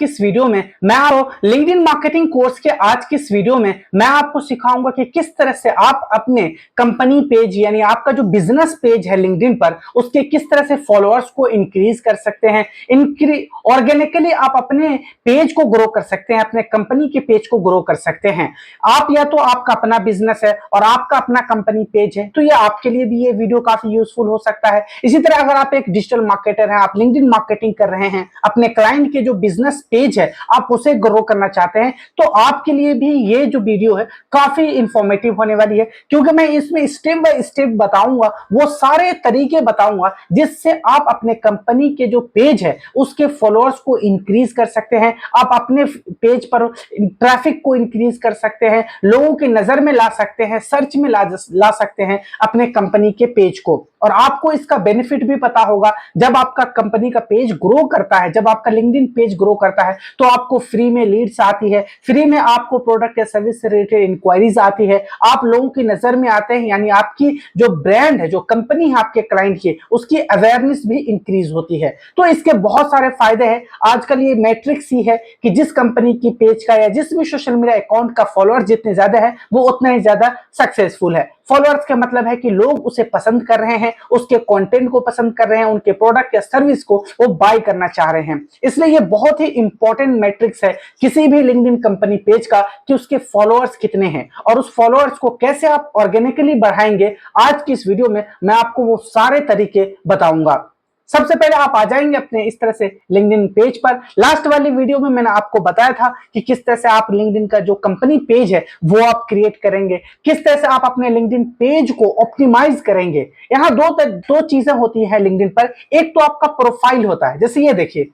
की इस वीडियो में मैं आपको लिंक्डइन मार्केटिंग कोर्स के आज की इस वीडियो में मैं आपको सिखाऊंगा कि किस तरह से आप अपने कंपनी पेज यानी आपका जो बिजनेस पेज है लिंक्डइन पर उसके किस तरह से फॉलोअर्स को इंक्रीज कर सकते हैं। ऑर्गेनिकली आप अपने पेज को ग्रो कर सकते हैं, अपने कंपनी के पेज को ग्रो कर सकते हैं। आप या तो आपका अपना बिजनेस है और आपका अपना कंपनी पेज है, तो ये आपके लिए भी ये वीडियो काफी यूजफुल हो सकता है। इसी तरह अगर आप एक डिजिटल मार्केटर हैं, आप लिंक्डइन मार्केटिंग कर रहे हैं, अपने क्लाइंट के जो बिजनेस पेज है आप उसे ग्रो करना चाहते हैं, तो आपके लिए भी ये जो वीडियो है काफी इंफॉर्मेटिव होने वाली है, क्योंकि मैं इसमें स्टेप बाय स्टेप बताऊंगा, वो सारे तरीके बताऊंगा जिससे आप अपने कंपनी के जो पेज है उसके फॉलोअर्स को इंक्रीज कर सकते हैं। आप अपने पेज पर ट्रैफिक को इंक्रीज कर सकते हैं, लोगों की नजर में ला सकते हैं, सर्च में ला सकते हैं अपने कंपनी के पेज को। और आपको इसका बेनिफिट भी पता होगा, जब आपका कंपनी का पेज ग्रो करता है, जब आपका लिंक्डइन पेज ग्रो करता है तो आपको फ्री में लीड्स आती है, फ्री में आपको प्रोडक्ट या सर्विस से रिलेटेड इंक्वायरीज आती है, आप लोगों की नजर में आते हैं, यानी आपकी जो ब्रांड है, जो कंपनी है आपके क्लाइंट की, उसकी अवेयरनेस भी इंक्रीज होती है। तो इसके बहुत सारे फायदे हैं। आजकल ये मैट्रिक्स ही है कि जिस कंपनी की पेज का या जिस भी सोशल मीडिया अकाउंट का फॉलोअर जितने ज्यादा है वो उतना ही ज्यादा सक्सेसफुल है। फॉलोअर्स का मतलब है कि लोग उसे पसंद कर रहे हैं, उसके कंटेंट को पसंद कर रहे हैं, उनके प्रोडक्ट या सर्विस को वो बाय करना चाह रहे हैं। इसलिए ये बहुत ही इंपॉर्टेंट मैट्रिक्स है किसी भी लिंक्डइन कंपनी पेज का कि उसके फॉलोअर्स कितने हैं और उस फॉलोअर्स को कैसे आप ऑर्गेनिकली बढ़ाएंगे। आज की इस वीडियो में मैं आपको वो सारे तरीके बताऊंगा। सबसे पहले आप आ जाएंगे अपने इस तरह से लिंक्डइन पेज पर। लास्ट वाली वीडियो में मैंने आपको बताया था कि किस तरह से आप लिंक्डइन का जो कंपनी पेज है वो आप क्रिएट करेंगे, किस तरह से आप अपने लिंक्डइन पेज को ऑप्टिमाइज करेंगे। यहाँ दो चीजें होती हैं लिंक्डइन पर। एक तो आपका प्रोफाइल होता है, जैसे ये देखिए,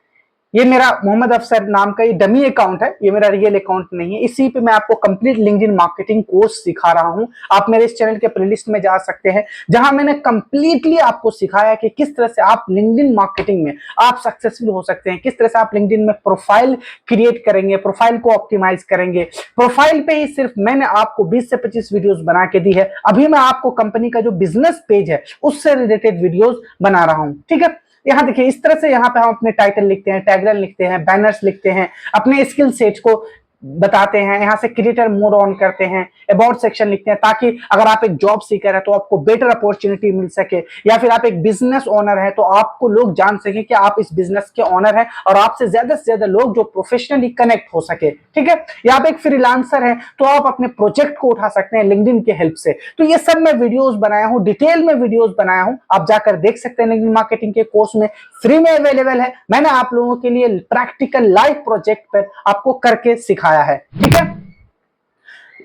ये मेरा मोहम्मद अफसर नाम का ये डमी अकाउंट है, ये मेरा रियल अकाउंट नहीं है। इसी पे मैं आपको कंप्लीट लिंक्डइन मार्केटिंग कोर्स सिखा रहा हूं। आप मेरे इस चैनल के प्लेलिस्ट में जा सकते हैं, जहां मैंने कंप्लीटली आपको सिखाया कि किस तरह से आप लिंक्डइन मार्केटिंग में आप सक्सेसफुल हो सकते हैं, किस तरह से आप लिंक्डइन में प्रोफाइल क्रिएट करेंगे, प्रोफाइल को ऑप्टिमाइज करेंगे। प्रोफाइल पे ही सिर्फ मैंने आपको 20 से 25 वीडियोस बना के दी है। अभी मैं आपको कंपनी का जो बिजनेस पेज है उससे रिलेटेड वीडियोस बना रहा हूं, ठीक है। यहाँ देखिए, इस तरह से यहाँ पे हम अपने टाइटल लिखते हैं, टैगलाइन लिखते हैं, बैनर्स लिखते हैं, अपने स्किल सेट को बताते हैं। यहाँ से क्रिएटर मोड ऑन करते हैं, अबाउट सेक्शन लिखते हैं, ताकि अगर आप एक जॉब सीकर है तो आपको बेटर अपॉर्चुनिटी मिल सके, या फिर आप एक बिजनेस ओनर है तो आपको लोग जान सके कि आप इस बिजनेस के ओनर हैं और आपसे ज्यादा लोग जो प्रोफेशनली कनेक्ट हो सके, ठीक है। या आप एक फ्रीलांसर है तो आप अपने प्रोजेक्ट को उठा सकते हैं लिंक्डइन के हेल्प से। तो ये सब मैं वीडियोस बनाया हूं, डिटेल में वीडियोस बनाया हूं, आप जाकर देख सकते हैं। लिंक्डइन मार्केटिंग के कोर्स में फ्री में अवेलेबल है। मैंने आप लोगों के लिए प्रैक्टिकल लाइव प्रोजेक्ट पर आपको करके सिखाया है, ठीक है।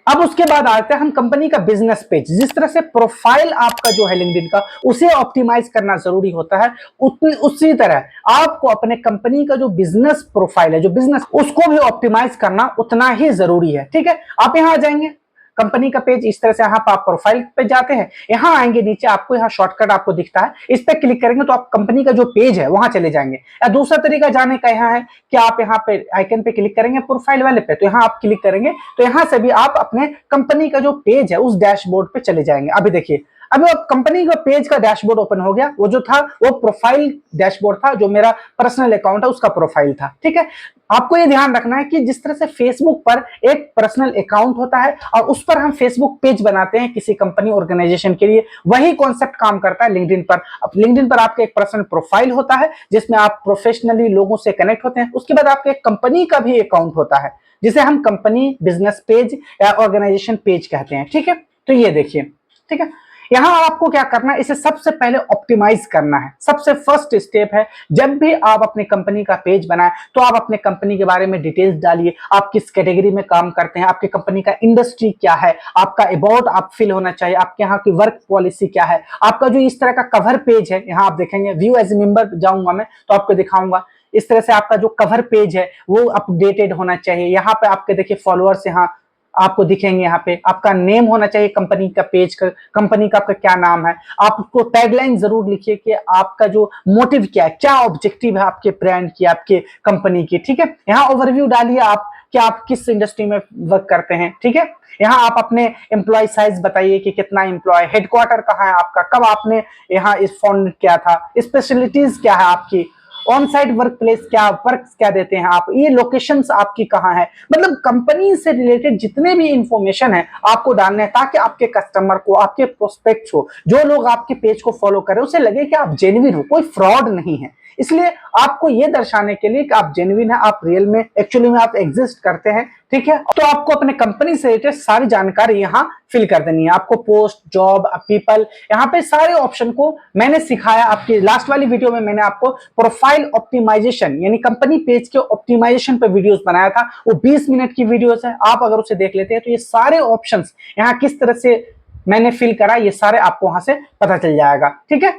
अब उसके बाद आते हैं हम कंपनी का बिजनेस पेज। जिस तरह से प्रोफाइल आपका जो है लिंक्डइन का उसे ऑप्टिमाइज करना जरूरी होता है, उसी तरह आपको अपने कंपनी का जो बिजनेस प्रोफाइल है, जो बिजनेस, उसको भी ऑप्टिमाइज करना उतना ही जरूरी है, ठीक है। आप यहां आ जाएंगे, कंपनी का पेज इस तरह से, यहाँ पर आप प्रोफाइल पे जाते हैं, यहाँ आएंगे, नीचे आपको यहाँ शॉर्टकट आपको दिखता है, इस पे क्लिक करेंगे तो आप कंपनी का जो पेज है वहां चले जाएंगे। या दूसरा तरीका जाने का यहाँ है कि आप यहाँ पे आइकन पे क्लिक करेंगे प्रोफाइल वाले पे, तो यहाँ आप क्लिक करेंगे तो यहाँ से भी आप अपने कंपनी का जो पेज है उस डैशबोर्ड पे चले जाएंगे। अभी देखिए, अभी अब कंपनी का पेज का डैशबोर्ड ओपन हो गया। वो जो था वो प्रोफाइल डैशबोर्ड था, जो मेरा पर्सनल अकाउंट है उसका प्रोफाइल था, ठीक है। आपको ये ध्यान रखना है कि जिस तरह से फेसबुक पर एक पर्सनल अकाउंट होता है और उस पर हम फेसबुक पेज बनाते हैं किसी कंपनी ऑर्गेनाइजेशन के लिए, वही कॉन्सेप्ट काम करता है लिंक्डइन पर। अब लिंक्डइन पर आपका एक पर्सनल प्रोफाइल होता है जिसमें आप प्रोफेशनली लोगों से कनेक्ट होते हैं। उसके बाद आपके एक कंपनी का भी अकाउंट होता है जिसे हम कंपनी बिजनेस पेज या ऑर्गेनाइजेशन पेज कहते हैं, ठीक है। तो ये देखिए, ठीक है, यहां आपको क्या करना है, इसे सबसे पहले ऑप्टिमाइज करना है। सबसे फर्स्ट स्टेप है, जब भी आप अपने कंपनी का पेज बनाएं तो आप अपने कंपनी के बारे में डिटेल्स डालिए। आप किस कैटेगरी में काम करते हैं, आपकी कंपनी का इंडस्ट्री क्या है, आपका अबाउट आप फिल होना चाहिए, आपके यहाँ की वर्क पॉलिसी क्या है, आपका जो इस तरह का कवर पेज है, यहाँ आप देखेंगे, व्यू एज ए मेंबर जाऊंगा मैं तो आपको दिखाऊंगा। इस तरह से आपका जो कवर पेज है वो अपडेटेड होना चाहिए। यहाँ पे आपके देखिए फॉलोअर्स यहाँ आपको दिखेंगे, यहाँ पे आपका नेम होना चाहिए कंपनी का पेज का, कंपनी का आपका क्या नाम है। आपको टैगलाइन जरूर लिखिए कि आपका जो मोटिव क्या है, क्या ऑब्जेक्टिव है आपके ब्रांड की, आपके कंपनी की, ठीक है। यहाँ ओवरव्यू डालिए आप कि आप किस इंडस्ट्री में वर्क करते हैं, ठीक है। यहाँ आप अपने एम्प्लॉय साइज बताइए कि कितना एम्प्लॉय, हेडक्वार्टर कहाँ है आपका, कब आपने यहाँ इस फाउंड किया था, स्पेशलिटीज क्या है आपकी, ऑन साइट वर्क प्लेस क्या, वर्क क्या देते हैं आप, ये लोकेशंस आपकी कहाँ है, मतलब कंपनी से रिलेटेड जितने भी इंफॉर्मेशन है आपको डालने हैं, ताकि आपके कस्टमर को, आपके प्रोस्पेक्ट्स को, जो लोग आपके पेज को फॉलो करें, उसे लगे कि आप जेन्युइन हो, कोई फ्रॉड नहीं है। इसलिए आपको यह दर्शाने के लिए कि आप जेन्युइन है, आप रियल में एक्चुअली में आप एग्जिस्ट करते हैं, ठीक है। तो आपको अपने कंपनी से रिलेटेड सारी जानकारी यहाँ फिल कर देनी है। आपको पोस्ट, जॉब, पीपल, यहाँ पे सारे ऑप्शन को मैंने सिखाया। आपकी लास्ट वाली वीडियो में मैंने आपको प्रोफाइल ऑप्टिमाइजेशन यानी कंपनी पेज के ऑप्टिमाइजेशन पे वीडियोस बनाया था, वो 20 मिनट की वीडियोस है। आप अगर उसे देख लेते हैं तो ये सारे ऑप्शंस यहाँ किस तरह से मैंने फिल करा, ये सारे आपको वहां से पता चल जाएगा, ठीक है।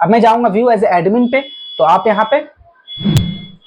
अब मैं जाऊंगा व्यू एज एडमिन पे, तो आप यहाँ पे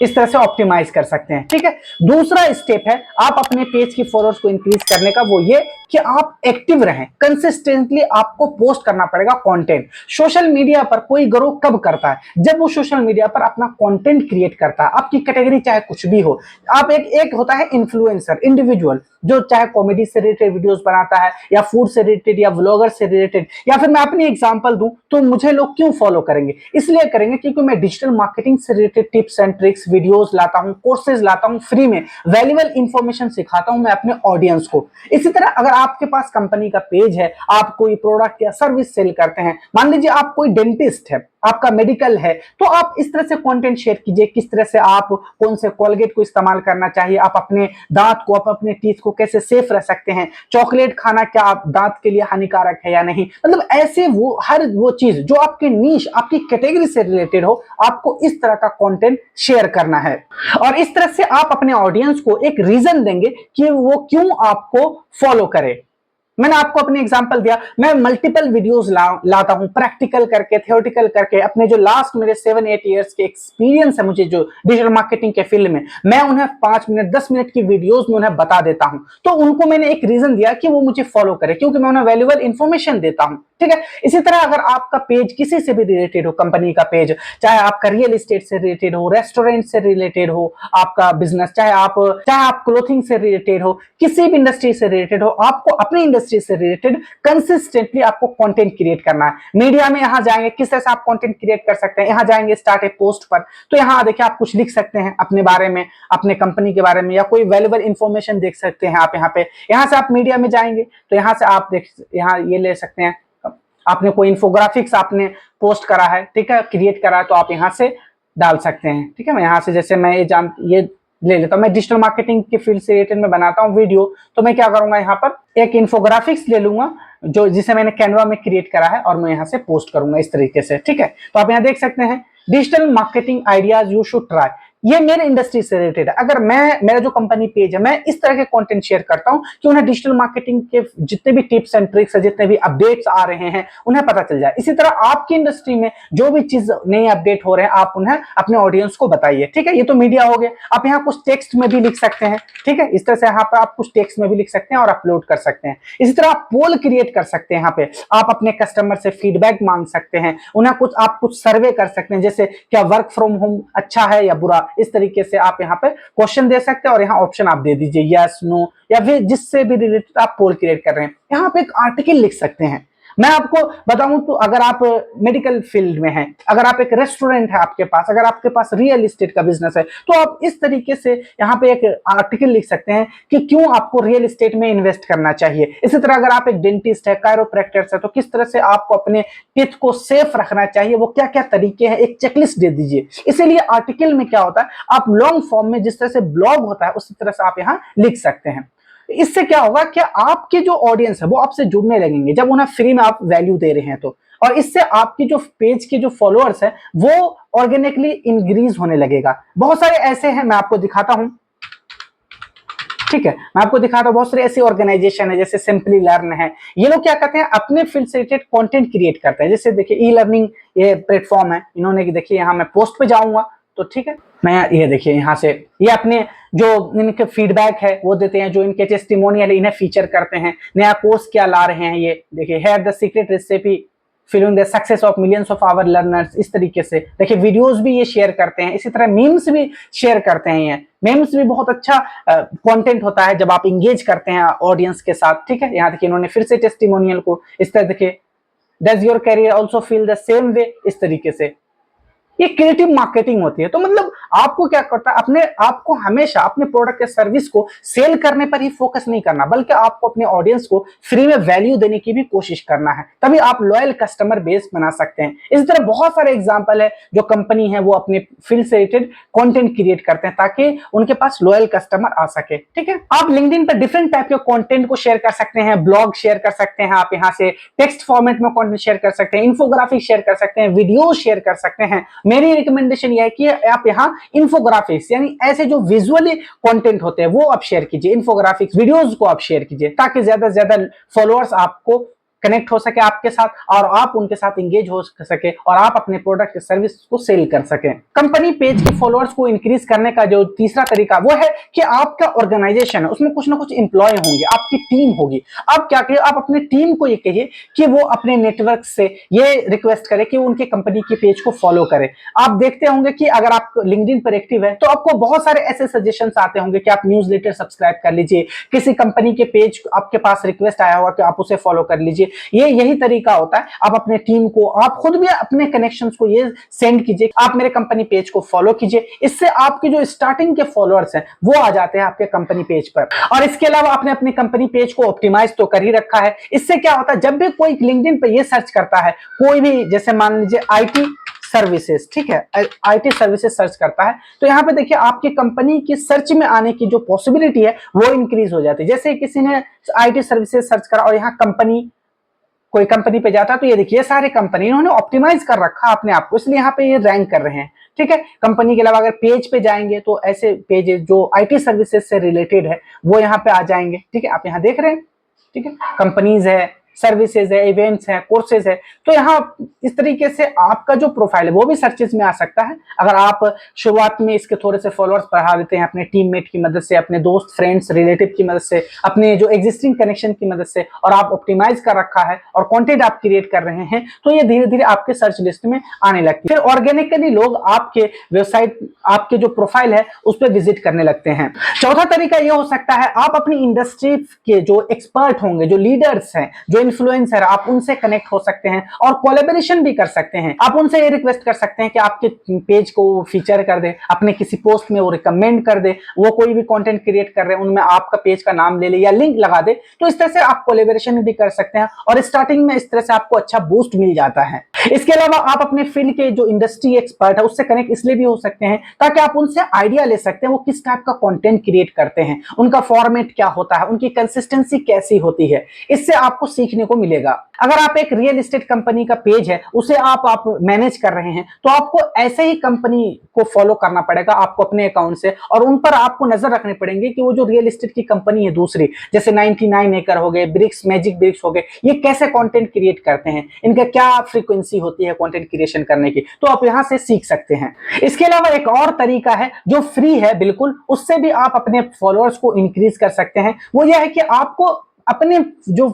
इस तरह से ऑप्टिमाइज कर सकते हैं, ठीक है। दूसरा स्टेप है आप अपने पेज की फॉलोअर्स को इंक्रीज करने का, वो ये कि आप एक्टिव रहें, कंसिस्टेंटली आपको पोस्ट करना पड़ेगा कंटेंट। सोशल मीडिया पर कोई ग्रो कब करता है, जब वो सोशल मीडिया पर अपना कंटेंट क्रिएट करता है, आपकी कैटेगरी चाहे कुछ भी हो। आप एक होता है इन्फ्लुएंसर, इंडिविजुअल, जो चाहे कॉमेडी से रिलेटेड वीडियोस बनाता है, या फूड से रिलेटेड, या व्लॉगर से रिलेटेड, या फिर मैं अपनी एग्जांपल दूं तो मुझे लोग क्यों फॉलो करेंगे, इसलिए करेंगे क्योंकि मैं डिजिटल मार्केटिंग से related tips and tricks videos लाता हूं, कोर्सेज लाता हूं, फ्री में वैल्यूएबल इंफॉर्मेशन सिखाता हूं मैं अपने ऑडियंस को। इसी तरह अगर आपके पास कंपनी का पेज है, आप कोई प्रोडक्ट या सर्विस सेल करते हैं, मान लीजिए आप कोई डेंटिस्ट है, आपका मेडिकल है, तो आप इस तरह से कंटेंट शेयर कीजिए, किस तरह से आप कौन से कोलगेट को इस्तेमाल करना चाहिए, आप अपने दांत को, आप अपने टीथ को कैसे सेफ रख सकते हैं, चॉकलेट खाना क्या आप दांत के लिए हानिकारक है या नहीं, मतलब ऐसे वो हर वो चीज जो आपके नीश, आपकी कैटेगरी से रिलेटेड हो, आपको इस तरह का कंटेंट शेयर करना है। और इस तरह से आप अपने ऑडियंस को एक रीजन देंगे कि वो क्यों आपको फॉलो करे। मैंने आपको अपनी एग्जांपल दिया, मैं मल्टीपल वीडियोस लाता हूं, प्रैक्टिकल करके, थियोरेटिकल करके, अपने जो लास्ट मेरे 7-8 इयर्स के एक्सपीरियंस है मुझे जो डिजिटल मार्केटिंग के फील्ड में, मैं उन्हें 5 मिनट 10 मिनट की वीडियोस में उन्हें बता देता हूं। तो उनको मैंने एक रीजन दिया कि वो मुझे फॉलो करे, क्योंकि मैं उन्हें वैल्यूएबल इंफॉर्मेशन देता हूं, ठीक है। इसी तरह अगर आपका पेज किसी से भी रिलेटेड हो, कंपनी का पेज, चाहे आपका रियल एस्टेट से रिलेटेड हो, रेस्टोरेंट से रिलेटेड हो, आपका बिजनेस, चाहे आप क्लोथिंग से रिलेटेड हो, किसी भी इंडस्ट्री से रिलेटेड हो, आपको अपनी इंडस्ट्री से रिलेटेड कंसिस्टेंटली आपको कंटेंट क्रिएट करना है। मीडिया में यहां जाएंगे, किस तरह से आप कंटेंट क्रिएट कर सकते हैं, यहां जाएंगे स्टार्ट ए पोस्ट पर, तो यहां देखिए आप कुछ लिख सकते हैं अपने बारे में, अपने कंपनी के बारे में, या कोई वैल्यूएबल इंफॉर्मेशन देख सकते हैं आप यहाँ पे। यहां से आप मीडिया में जाएंगे तो यहां से आप यहाँ ये ले सकते हैं, आपने कोई इंफोग्राफिक्स आपने पोस्ट करा है, ठीक है, क्रिएट करा है, तो आप यहां से डाल सकते हैं, ठीक है। मैं यहां से जैसे मैं ये ले लेता हूं, मैं डिजिटल मार्केटिंग के फील्ड से रिलेटेड में बनाता हूं वीडियो, तो मैं क्या करूंगा, यहाँ पर एक इंफोग्राफिक्स ले लूंगा जो जिसे मैंने कैनवा में क्रिएट करा है, और मैं यहाँ से पोस्ट करूंगा इस तरीके से, ठीक है। तो आप यहाँ देख सकते हैं digital marketing ideas you should try, ये मेरे इंडस्ट्री से रिलेटेड है। अगर मेरा जो कंपनी पेज है, मैं इस तरह के कंटेंट शेयर करता हूं कि उन्हें डिजिटल मार्केटिंग के जितने भी टिप्स एंड ट्रिक्स है, जितने भी अपडेट्स आ रहे हैं, उन्हें पता चल जाए। इसी तरह आपकी इंडस्ट्री में जो भी चीज नए अपडेट हो रहे हैं, आप उन्हें अपने ऑडियंस को बताइए, ठीक है। ये तो मीडिया हो गया। आप यहाँ कुछ टेक्स्ट में भी लिख सकते हैं, ठीक है। इस तरह से यहाँ पर आप कुछ टेक्स्ट में भी लिख सकते हैं और अपलोड कर सकते हैं। इसी तरह आप पोल क्रिएट कर सकते हैं, यहाँ पे आप अपने कस्टमर से फीडबैक मांग सकते हैं, उन्हें आप कुछ सर्वे कर सकते हैं, जैसे क्या वर्क फ्रॉम होम अच्छा है या बुरा, इस तरीके से आप यहाँ पे क्वेश्चन दे सकते हैं, और यहाँ ऑप्शन आप दे दीजिए यस, नो, या फिर जिससे भी रिलेटेड आप पोल क्रिएट कर रहे हैं। यहाँ पे एक आर्टिकल लिख सकते हैं। मैं आपको बताऊं तो अगर आप मेडिकल फील्ड में हैं, अगर आप एक रेस्टोरेंट है आपके पास, अगर आपके पास रियल एस्टेट का बिजनेस है, तो आप इस तरीके से यहाँ पे एक आर्टिकल लिख सकते हैं कि क्यों आपको रियल एस्टेट में इन्वेस्ट करना चाहिए। इसी तरह अगर आप एक डेंटिस्ट है, कायरोप्रैक्टर है, तो किस तरह से आपको अपने टीथ को सेफ रखना चाहिए, वो क्या क्या तरीके हैं, एक चेकलिस्ट दे दीजिए। इसीलिए आर्टिकल में क्या होता है, आप लॉन्ग फॉर्म में जिस तरह से ब्लॉग होता है उसी तरह से आप यहाँ लिख सकते हैं। इससे क्या होगा कि आपके जो ऑडियंस है वो आपसे जुड़ने लगेंगे, जब उन्हें फ्री में आप वैल्यू दे रहे हैं तो, और इससे आपकी जो पेज के जो फॉलोअर्स है वो ऑर्गेनिकली इंक्रीज होने लगेगा। बहुत सारे ऐसे हैं, मैं आपको दिखाता हूं, ठीक है, मैं आपको दिखाता हूं। बहुत सारी ऐसी ऑर्गेनाइजेशन है, जैसे सिंपली लर्न है, ये लोग क्या करते हैं, अपने फील्ड से रिलेटेड कंटेंट क्रिएट करते हैं। जैसे देखिए ई लर्निंग ये प्लेटफॉर्म है, इन्होंने देखिए यहाँ मैं पोस्ट पे जाऊंगा तो ठीक है, मैं ये देखिए यहाँ से ये अपने जो इनके फीडबैक है वो देते हैं, जो इनके टेस्टिमोनियल इन्हें फीचर करते हैं, नया कोर्स क्या ला रहे हैं, ये देखिए here the secret recipe feeling the success of millions of our learners. इस तरीके से देखिए वीडियोस भी ये शेयर करते हैं, इसी तरह मीम्स भी शेयर करते हैं। ये मीम्स भी बहुत अच्छा कंटेंट होता है जब आप इंगेज करते हैं ऑडियंस के साथ, ठीक है। यहाँ देखिए इन्होंने फिर से टेस्टिमोनियल को इस तरह देखिए, does your career also feel the same way, इस तरीके से ये क्रिएटिव मार्केटिंग होती है। तो मतलब आपको क्या करता है, अपने आपको हमेशा अपने प्रोडक्ट या सर्विस को सेल करने पर ही फोकस नहीं करना, बल्कि आपको अपने ऑडियंस को फ्री में वैल्यू देने की भी कोशिश करना है, तभी आप लॉयल कस्टमर बेस बना सकते हैं। इस तरह बहुत सारे एग्जांपल है जो कंपनी है वो अपने फील्ड से रिलेटेड कंटेंट क्रिएट करते हैं ताकि उनके पास लॉयल कस्टमर आ सके। ठीक है, आप लिंक्डइन पर डिफरेंट टाइप के कंटेंट को शेयर कर सकते हैं, ब्लॉग शेयर कर सकते हैं, आप यहां से टेक्स्ट फॉर्मेट में कंटेंट शेयर कर सकते हैं, इन्फोग्राफिक शेयर कर सकते हैं, वीडियो शेयर कर सकते हैं। मेरी रिकमेंडेशन यह है कि आप यहां इन्फोग्राफिक्स यानी ऐसे जो विजुअली कंटेंट होते हैं वो आप शेयर कीजिए, इन्फोग्राफिक्स वीडियोस को आप शेयर कीजिए ताकि ज्यादा से ज्यादा फॉलोअर्स आपको कनेक्ट हो सके आपके साथ और आप उनके साथ इंगेज हो सके और आप अपने प्रोडक्ट या सर्विस को सेल कर सकें। कंपनी पेज के फॉलोअर्स को इंक्रीज करने का जो तीसरा तरीका वो है कि आपका ऑर्गेनाइजेशन है उसमें कुछ ना कुछ एम्प्लॉय होंगे, आपकी टीम होगी। आप क्या करिए, आप अपने टीम को ये कहिए कि वो अपने नेटवर्क से ये रिक्वेस्ट करे कि वो उनके कंपनी के पेज को फॉलो करे। आप देखते होंगे कि अगर आप लिंक्डइन पर एक्टिव है तो आपको बहुत सारे ऐसे सजेशंस आते होंगे कि आप न्यूज़लेटर सब्सक्राइब कर लीजिए, किसी कंपनी के पेज आपके पास रिक्वेस्ट आया होगा कि आप उसे फॉलो कर लीजिए। ये यही तरीका होता है, आप अपने टीम को, आप खुद भी अपने कनेक्शंस को ये सेंड कीजिए, आप मेरे कंपनी पेज को फॉलो कीजिए। इससे आपके जो स्टार्टिंग के फॉलोअर्स हैं वो आ जाते हैं आपके कंपनी पेज पर। और इसके अलावा आपने अपनी कंपनी पेज को ऑप्टिमाइज तो कर ही रखा है। इससे क्या होता है, जब भी कोई लिंक्डइन पे ये सर्च करता है, कोई भी जैसे मान लीजिए आईटी सर्विसेज, ठीक है, आईटी सर्विसेज सर्च करता है तो यहाँ पे देखिए आपकी कंपनी की सर्च में आने की जो पॉसिबिलिटी है वो इंक्रीज हो जाती है। जैसे किसी ने आईटी सर्विसेज सर्च करा और यहाँ कंपनी, कोई कंपनी पे जाता है तो ये देखिए सारे कंपनी इन्होंने ऑप्टिमाइज कर रखा अपने आप को, इसलिए यहाँ पे ये रैंक कर रहे हैं। ठीक है, कंपनी के अलावा अगर पेज पे जाएंगे तो ऐसे पेज जो आईटी सर्विसेज से रिलेटेड है वो यहाँ पे आ जाएंगे। ठीक है, आप यहाँ देख रहे हैं, ठीक है, कंपनीज है, सर्विसेज है, इवेंट्स है, कोर्सेज है। तो यहाँ इस तरीके से आपका जो प्रोफाइल है वो भी सर्चेज में आ सकता है। अगर आप शुरुआत में इसके थोड़े से फॉलोअर्स बढ़ा देते हैं अपने टीममेट की मदद से, अपने दोस्त फ्रेंड्स रिलेटिव की मदद से, अपने जो एग्जिस्टिंग कनेक्शन की मदद से, और आप ऑप्टिमाइज कर रखा है और कंटेंट आप क्रिएट कर रहे हैं, तो ये धीरे धीरे आपके सर्च लिस्ट में आने लगती है। फिर ऑर्गेनिकली लोग आपके वेबसाइट, आपके जो प्रोफाइल है उस पर विजिट करने लगते हैं। चौथा तरीका यह हो सकता है, आप अपनी इंडस्ट्री के जो एक्सपर्ट होंगे, जो लीडर्स हैं, जो इन्फ्लुएंसर, आप उनसे कनेक्ट हो सकते हैं और कोलैबोरेशन भी कर सकते हैं। आप उनसे ये रिक्वेस्ट कर सकते हैं कि आपके पेज को फीचर कर दे, अपने किसी पोस्ट में वो रिकमेंड कर दे, वो कोई भी कंटेंट क्रिएट कर रहे हैं उनमें आपका पेज का नाम ले ले या लिंक लगा दे। तो इस तरह से आप कोलैबोरेशन भी कर सकते हैं और स्टार्टिंग में इस तरह से आपको अच्छा बूस्ट मिल जाता है। इसके अलावा आप अपने फील्ड के जो इंडस्ट्री एक्सपर्ट है उससे कनेक्ट इसलिए भी हो सकते हैं ताकि आप उनसे आइडिया ले सकते हैं वो किस टाइप का कंटेंट क्रिएट करते हैं, उनका फॉर्मेट क्या होता है, उनकी कंसिस्टेंसी कैसी होती है। इससे आपको सीखने को मिलेगा। अगर आप एक रियल एस्टेट कंपनी का पेज है उसे आप मैनेज कर रहे हैं तो आपको ऐसे ही कंपनी को फॉलो करना पड़ेगा आपको अपने अकाउंट से, और उन पर आपको नजर रखने पड़ेंगे कि वो जो रियल एस्टेट की कंपनी है दूसरी, जैसे 99 एकड़ हो गए, ब्रिक्स, मैजिक ब्रिक्स हो गए, ये कैसे कंटेंट क्रिएट करते हैं, इनका क्या फ्रीक्वेंसी होती है कंटेंट क्रिएशन करने की, तो आप यहां से सीख सकते हैं। इसके अलावा एक और तरीका है जो फ्री है बिल्कुल, उससे भी आप अपने फॉलोअर्स को इंक्रीज कर सकते हैं। वो यह है कि आपको अपने जो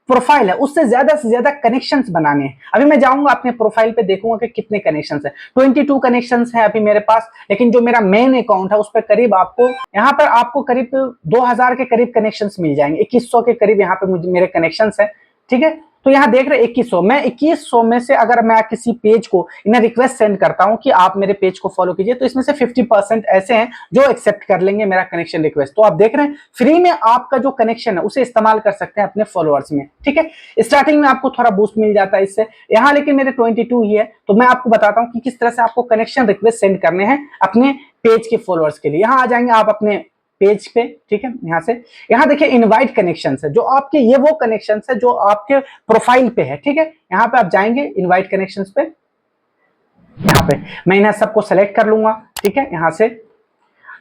प्रोफाइल है उससे से ज्यादा कनेक्शंस बनाने हैं। अभी मैं जाऊंगा अपने प्रोफाइल पे, देखूंगा कि कितने कनेक्शंस है। 22 कनेक्शंस है अभी मेरे पास, लेकिन जो मेरा मेन अकाउंट है उस पर करीब आपको यहाँ पर आपको करीब 2000 के करीब कनेक्शंस मिल जाएंगे, 2100 के करीब यहाँ पे मुझे मेरे कनेक्शंस है। ठीक है, तो यहाँ देख रहे 2100, मैं 2100 में से अगर मैं किसी पेज को इन्हें रिक्वेस्ट सेंड करता हूं कि आप मेरे पेज को फॉलो कीजिए, तो इसमें से 50% ऐसे हैं जो एक्सेप्ट कर लेंगे मेरा कनेक्शन रिक्वेस्ट। तो आप देख रहे हैं फ्री में आपका जो कनेक्शन है उसे इस्तेमाल कर सकते हैं अपने फॉलोअर्स में। ठीक है, स्टार्टिंग में आपको थोड़ा बूस्ट मिल जाता है इससे। यहाँ लेकिन मेरे 22 ही है, तो मैं आपको बताता हूँ कि किस तरह से आपको कनेक्शन रिक्वेस्ट सेंड करने हैं अपने पेज के फॉलोअर्स के लिए। यहाँ आ जाएंगे आप अपने पेज पे, ठीक है, यहां से, यहाँ देखिए इनवाइट कनेक्शंस है, जो आपके ये वो कनेक्शंस है जो आपके प्रोफाइल पे है। ठीक है, यहाँ पे आप जाएंगे इनवाइट कनेक्शंस पे, यहाँ पे मैं इन्हें सबको सेलेक्ट कर लूंगा। ठीक है, यहाँ से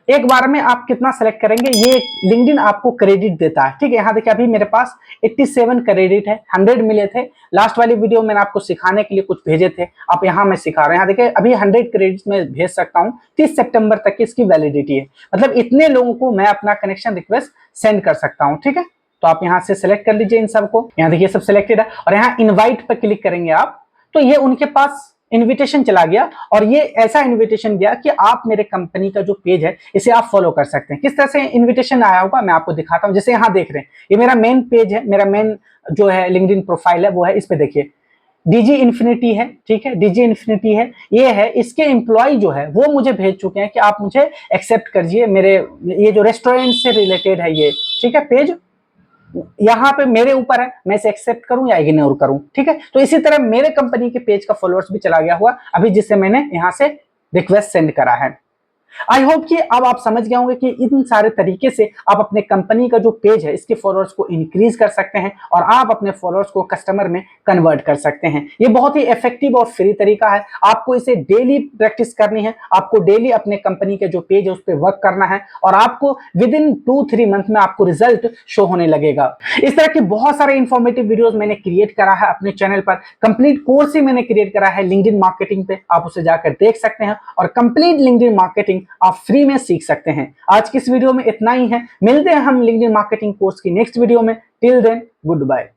एक बार में आप कितना सेलेक्ट करेंगे ये लिंक्डइन आपको क्रेडिट देता है। ठीक है, यहाँ देखिए अभी मेरे पास 87 क्रेडिट है, 100 मिले थे। लास्ट वाली वीडियो मैंने आपको सिखाने के लिए कुछ भेजे थे, आप यहाँ मैं सिखा रहा हूँ। यहाँ देखिए अभी 100 क्रेडिट में भेज सकता हूँ, 30 सितंबर तक की इसकी वैलिडिटी है। मतलब इतने लोगों को मैं अपना कनेक्शन रिक्वेस्ट सेंड कर सकता हूँ। ठीक है, तो आप यहाँ से सेलेक्ट कर लीजिए इन सबको। यहाँ देखिए सब सिलेक्टेड है और यहाँ इन्वाइट पर क्लिक करेंगे आप, तो ये उनके पास इनविटेशन चला गया और ये ऐसा इनविटेशन गया कि आप मेरे कंपनी का जो पेज है इसे आप फॉलो कर सकते हैं। किस तरह से इनविटेशन आया होगा मैं आपको दिखाता हूं। जैसे यहाँ देख रहे हैं ये मेरा मेन पेज है, मेरा मेन जो है लिंक्डइन प्रोफाइल है वो है, इस पे देखिए डीजी इन्फिनिटी है, ठीक है, डीजी इन्फिनिटी है, ये है। इसके एम्प्लॉय जो है वो मुझे भेज चुके हैं कि आप मुझे एक्सेप्ट करिए, मेरे ये जो रेस्टोरेंट से रिलेटेड है ये, ठीक है, पेज यहाँ पे मेरे ऊपर है, मैं इसे एक्सेप्ट करूं या इग्नोर करूं, ठीक है। तो इसी तरह मेरे कंपनी के पेज का फॉलोअर्स भी चला गया हुआ अभी, जिससे मैंने यहां से रिक्वेस्ट सेंड करा है। आई होप कि अब आप समझ गए होंगे कि इन सारे तरीके से आप अपने कंपनी का जो पेज है इसके फॉलोअर्स को इंक्रीज कर सकते हैं और आप अपने फॉलोअर्स को कस्टमर में कन्वर्ट कर सकते हैं। ये बहुत ही इफेक्टिव और फ्री तरीका है। आपको इसे डेली प्रैक्टिस करनी है, आपको डेली अपने कंपनी के जो पेज है उस पर वर्क करना है और आपको विद इन 2-3 मंथ में आपको रिजल्ट शो होने लगेगा। इस तरह के बहुत सारे इंफॉर्मेटिव वीडियोस मैंने क्रिएट करा है अपने चैनल पर। कंप्लीट कोर्स ही मैंने क्रिएट करा है लिंक्डइन मार्केटिंग पे, आप उसे जाकर देख सकते हैं और कंप्लीट लिंक्डइन मार्केटिंग आप फ्री में सीख सकते हैं। आज की इस वीडियो में इतना ही है, मिलते हैं हम लिंक्डइन मार्केटिंग कोर्स की नेक्स्ट वीडियो में। Till then good bye.